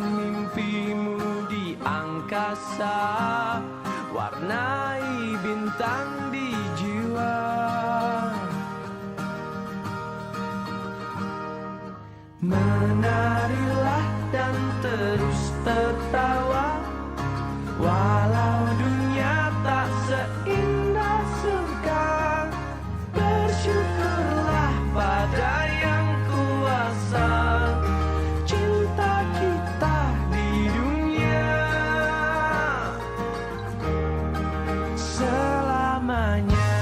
mimpimu di angkasa, warnai bintang di jiwa. Menarilah dan terus tertawa, walau dunia tak seindah surga. Bersyukurlah pada yang kuasa, cinta kita di dunia selamanya.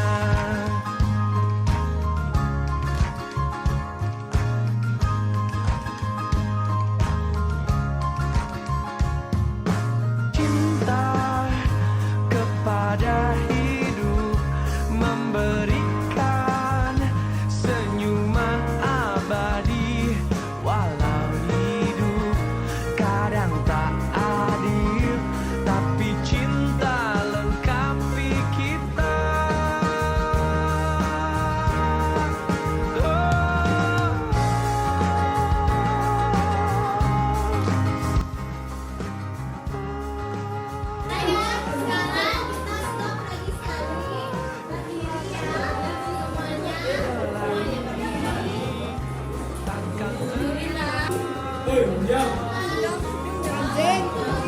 Pada hidup memberikan senyuman abadi, walau hidup kadang tak adil, tapi cinta lengkapi kita. Jangan, jangan.